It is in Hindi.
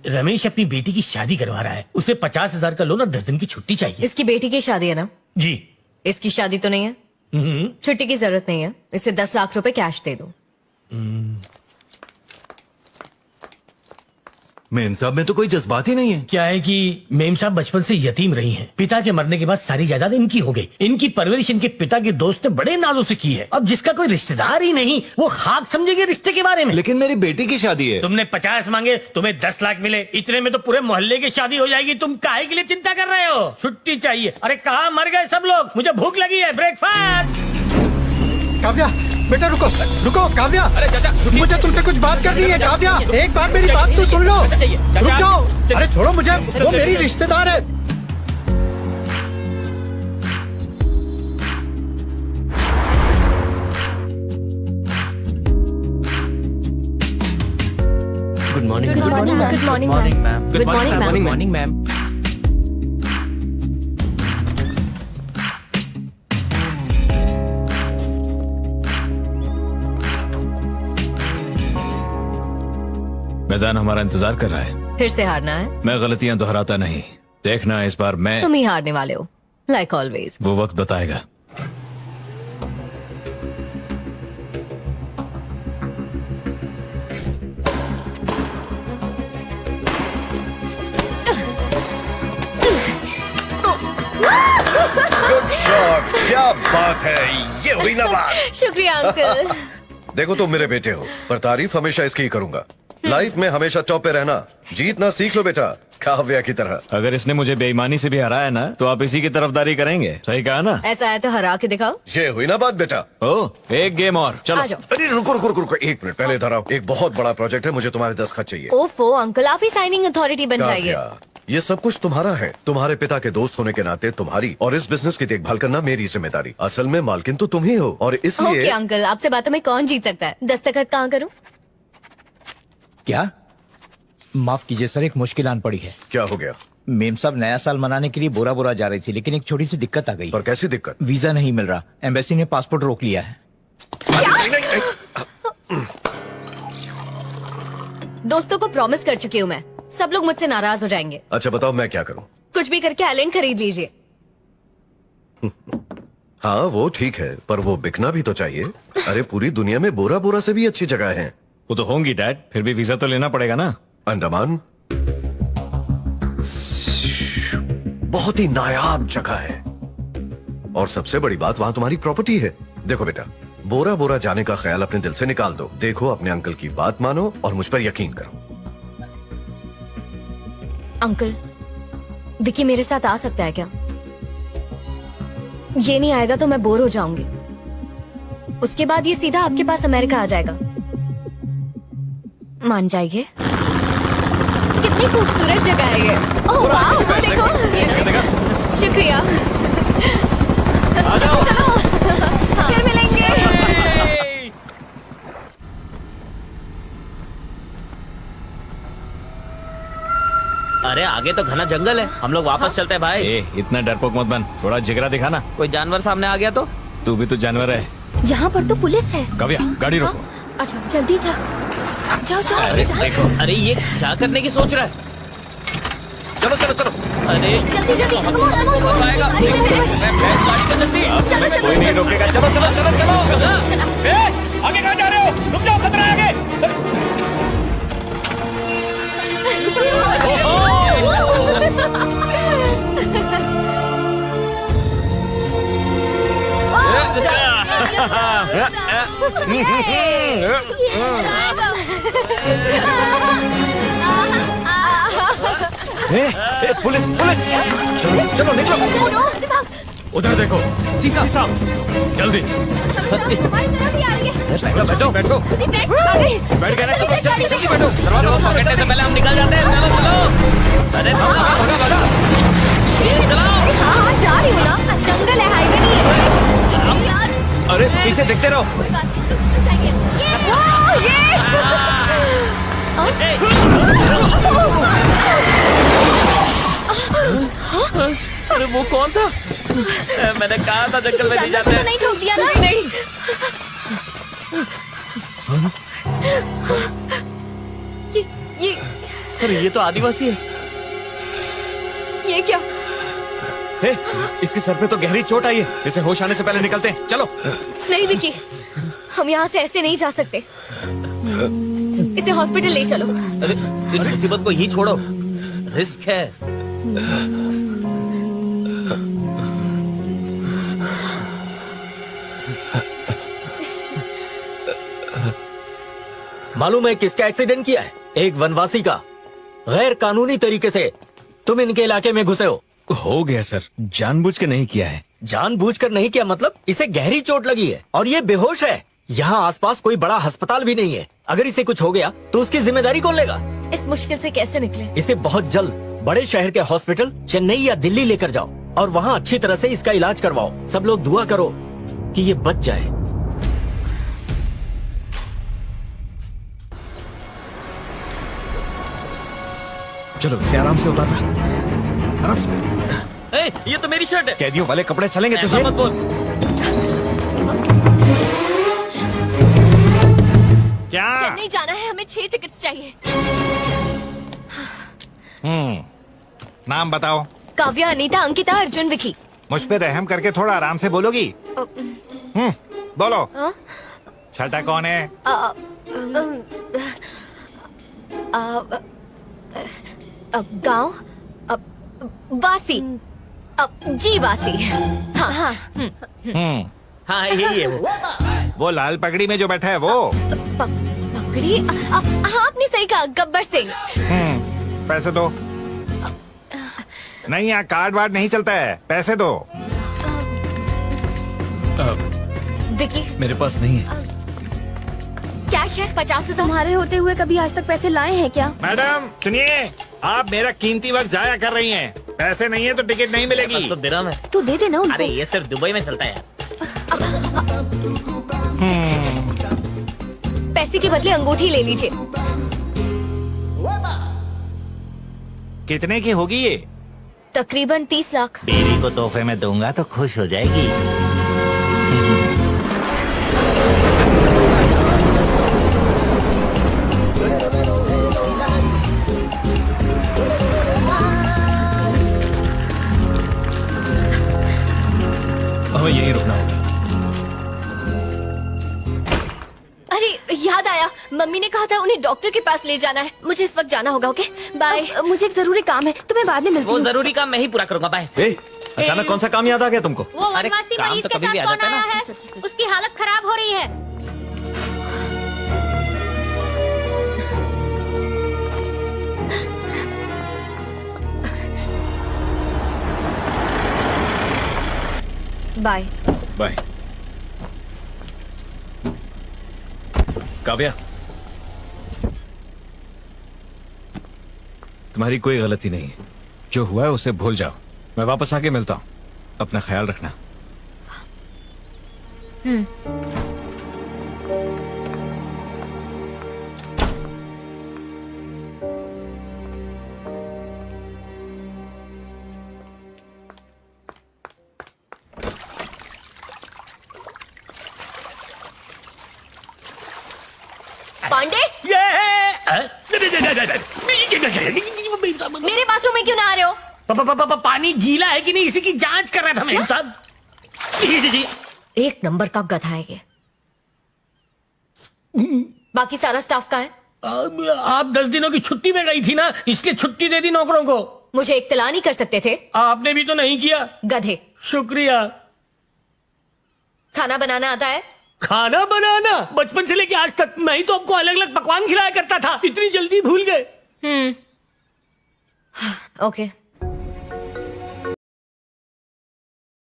रमेश अपनी बेटी की शादी करवा रहा है, उसे 50,000 का लोन और 10 दिन की छुट्टी चाहिए। इसकी बेटी की शादी है ना? जी। इसकी शादी तो नहीं है? छुट्टी की जरूरत नहीं है, इसे 10 लाख रुपए कैश दे दो। मेम साहब में तो कोई जज्बात ही नहीं है। क्या है कि मेम साहब बचपन से यतीम रही हैं। पिता के मरने के बाद सारी जायदाद इनकी हो गई। इनकी परवरिश इनके पिता के दोस्त ने बड़े नाजों से की है। अब जिसका कोई रिश्तेदार ही नहीं, वो खाक समझेगी रिश्ते के बारे में। लेकिन मेरी बेटी की शादी है। तुमने 50 मांगे, तुम्हें 10 लाख मिले, इतने में तो पूरे मोहल्ले की शादी हो जाएगी। तुम काहे के लिए चिंता कर रहे हो? छुट्टी चाहिए। अरे कहाँ मर गए सब लोग? मुझे भूख लगी है, ब्रेकफास्ट। काव्या बेटा रुको रुको काव्या, अरे चाचा मुझे तुमसे कुछ बात करनी है। काव्या एक बार मेरी बात तो सुन लो। रुक जाओ। अरे छोड़ो मुझे, वो मेरी रिश्तेदार है। Good morning. Good morning ma'am. Good morning ma'am. Good morning ma'am. मैदान हमारा इंतजार कर रहा है। फिर से हारना है? मैं गलतियां दोहराता नहीं। देखना इस बार मैं। तुम ही हारने वाले हो, लाइक ऑलवेज। वो वक्त बताएगा। गुड शॉट, क्या बात है, ये हुई ना बात। शुक्रिया अंकल। देखो तुम मेरे बेटे हो, पर तारीफ हमेशा इसकी ही करूंगा। लाइफ में हमेशा चौपे रहना, जीतना सीख लो बेटा, काव्या की तरह। अगर इसने मुझे बेईमानी से भी हराया ना, तो आप इसी की तरफदारी करेंगे। सही कहा ना? ऐसा है तो हरा के दिखाओ। ये हुई ना बात बेटा। ओ, एक गेम और, चलो। अरे रुको रुको रुको रुको, 1 मिनट पहले इधर आओ। एक बहुत बड़ा प्रोजेक्ट है, मुझे तुम्हारे दस्तखत चाहिए। ओफो अंकल, आप ही साइनिंग अथॉरिटी बन जाइए। काव्या, ये सब कुछ तुम्हारा है। तुम्हारे पिता के दोस्त होने के नाते तुम्हारी और इस बिजनेस की देखभाल करना मेरी जिम्मेदारी। असल में मालकिन तो तुम ही हो, और इसलिए। ओके अंकल, आपसे बातों में कौन जीत सकता है? दस्तखत कहाँ करूँ? क्या? माफ कीजिए सर, एक मुश्किल आन पड़ी है। क्या हो गया? मेम साहब नया साल मनाने के लिए बोरा बोरा जा रही थी, लेकिन एक छोटी सी दिक्कत आ गई। पर कैसी दिक्कत? वीजा नहीं मिल रहा, एम्बेसी ने पासपोर्ट रोक लिया है। दोस्तों को प्रॉमिस कर चुकी हूँ मैं, सब लोग मुझसे नाराज हो जाएंगे। अच्छा बताओ मैं क्या करूं? कुछ भी करके आइलैंड खरीद लीजिए। हाँ वो ठीक है, पर वो बिकना भी तो चाहिए। अरे पूरी दुनिया में बोरा बोरा से भी अच्छी जगह है। वो तो होंगी डैड, फिर भी वीजा तो लेना पड़ेगा ना। अंडमान बहुत ही नायाब जगह है, और सबसे बड़ी बात वहां तुम्हारी प्रॉपर्टी है। देखो बेटा, बोरा बोरा जाने का ख्याल अपने दिल से निकाल दो। देखो अपने अंकल की बात मानो और मुझ पर यकीन करो। अंकल, विकी मेरे साथ आ सकता है क्या? ये नहीं आएगा तो मैं बोर हो जाऊंगी। उसके बाद ये सीधा आपके पास अमेरिका आ जाएगा। मान जाइए। कितनी खूबसूरत जगह है ये। ओह वाह, वो देखो। शुक्रिया। चलो फिर मिलेंगे। अरे आगे तो घना जंगल है, हम लोग वापस चलते हैं भाई। इतना डरपोक मत बन, थोड़ा जिगरा दिखाना। कोई जानवर सामने आ गया तो? तू भी तो जानवर है। यहाँ पर तो पुलिस है। काव्या गाड़ी रोको। अच्छा जल्दी जाओ जाओ। अरे देखो, अरे ये क्या करने की सोच रहा है? चलो चलो चलो। अरे जल्दी जल्दी आएगा। कोई नहीं रोकेगा। चलो चलो चलो चलो। आगे कहाँ जा रहे हो? रुक जाओ, खतरा है आगे। पुलिस पुलिस, चलो चलो निकलो। उधर देखो। सीसा जल्दी। बैठो बैठो। बैठ गए ना सब लोग, जल्दी जल्दी बैठो। दरवाजा पकड़ने से पहले हम निकल जाते हैं। चलो चलो। अरे भागा भागा भागा। चलाओ। हाँ जा रही हूँ ना, जंगल है, हाईवे नहीं है। अरे पीछे देखते रहो। अरे वो कौन था? मैंने कहा था जंगल में नहीं जाते। तो नहीं ठोक दिया ना? नहीं। ये अरे ये तो आदिवासी है। ये क्या? हे, इसके सर पे तो गहरी चोट आई है, इसे होश आने से पहले निकलते हैं, चलो। नहीं विकी, हम यहाँ से ऐसे नहीं जा सकते। इसे हॉस्पिटल ले चलो। अरे इस मुसीबत को ही छोड़ो, रिस्क है। मालूम है किसका एक्सीडेंट किया है? एक वनवासी का। गैर कानूनी तरीके से तुम इनके इलाके में घुसे हो गया सर, जानबूझ के नहीं किया है। जानबूझकर नहीं किया मतलब? इसे गहरी चोट लगी है और ये बेहोश है। यहाँ आसपास कोई बड़ा अस्पताल भी नहीं है। अगर इसे कुछ हो गया तो उसकी जिम्मेदारी कौन लेगा? इस मुश्किल से कैसे निकले? इसे बहुत जल्द बड़े शहर के हॉस्पिटल चेन्नई या दिल्ली लेकर जाओ और वहाँ अच्छी तरह से इसका इलाज करवाओ। सब लोग दुआ करो कि ये बच जाए। चलो इसे आराम से उतारना, आराम से। ए, ये तो मेरी शर्ट है। कैदियों वाले कपड़े चलेंगे तुझे? मत बोल। क्या? चेन्नई जाना है, हमें 6 टिकट्स चाहिए। नाम बताओ। काव्या, अनीता, अंकिता, अर्जुन, विकी। मुझ पे रहम करके थोड़ा आराम से बोलोगी? बोलो। छठा कौन है? गांव वासी, जी वासी। हाँ हाँ। हाँ यही है वो लाल पगड़ी में जो बैठा है वो? पगड़ी? हाँ आपने सही कहा, गब्बर सिंह। पैसे दो। नहीं, यहाँ कार्ड वार्ड नहीं चलता है, पैसे दो। विकी मेरे पास नहीं है। कैश है 50,000। तुम्हारे होते हुए कभी आज तक पैसे लाए हैं क्या? मैडम सुनिए, आप मेरा कीमती वक्त जाया कर रही हैं। पैसे नहीं है तो टिकट नहीं मिलेगी। तो दिरहम है। तो दे देना उनको। अरे ये सिर्फ दुबई में चलता है यार। पैसे के बदले अंगूठी ले लीजिए। कितने की होगी ये? तकरीबन 30 लाख। बीवी को तोहफे में दूंगा तो खुश हो जाएगी। हमें यहीं रुकना होगा। अरे याद आया, मम्मी ने कहा था उन्हें डॉक्टर के पास ले जाना है। मुझे इस वक्त जाना होगा। Okay bye. मुझे एक जरूरी काम है, तुम्हें बाद में मिलती वो हूँ। जरूरी काम मैं ही पूरा करूंगा। बाय। अचानक कौन सा काम याद आ गया तुमको? वो अरे, वनवासी काम मरीज तो के कभी भी साथ आ कौन जाता है आया ना। है? उसकी हालत खराब हो रही है। बाय। बाय। काव्या, तुम्हारी कोई गलती नहीं है। जो हुआ है उसे भूल जाओ। मैं वापस आके मिलता हूँ। अपना ख्याल रखना। पांडे, मेरे बाथरूम में क्यों ना आ रहे हो? पानी गीला है कि नहीं इसी की जांच कर रहा था मैं साहब। जी। एक नंबर का गधा है ये। बाकी सारा स्टाफ कहाँ है? आप 10 दिनों की छुट्टी में गई थी ना, इसलिए छुट्टी दे दी नौकरों को। मुझे इत्तला नहीं कर सकते थे? आपने भी तो नहीं किया। गधे। शुक्रिया। खाना बनाना आता है? खाना बनाना? बचपन से लेके आज तक मैं ही तो आपको अलग अलग पकवान खिलाया करता था। इतनी जल्दी भूल गए? ओके।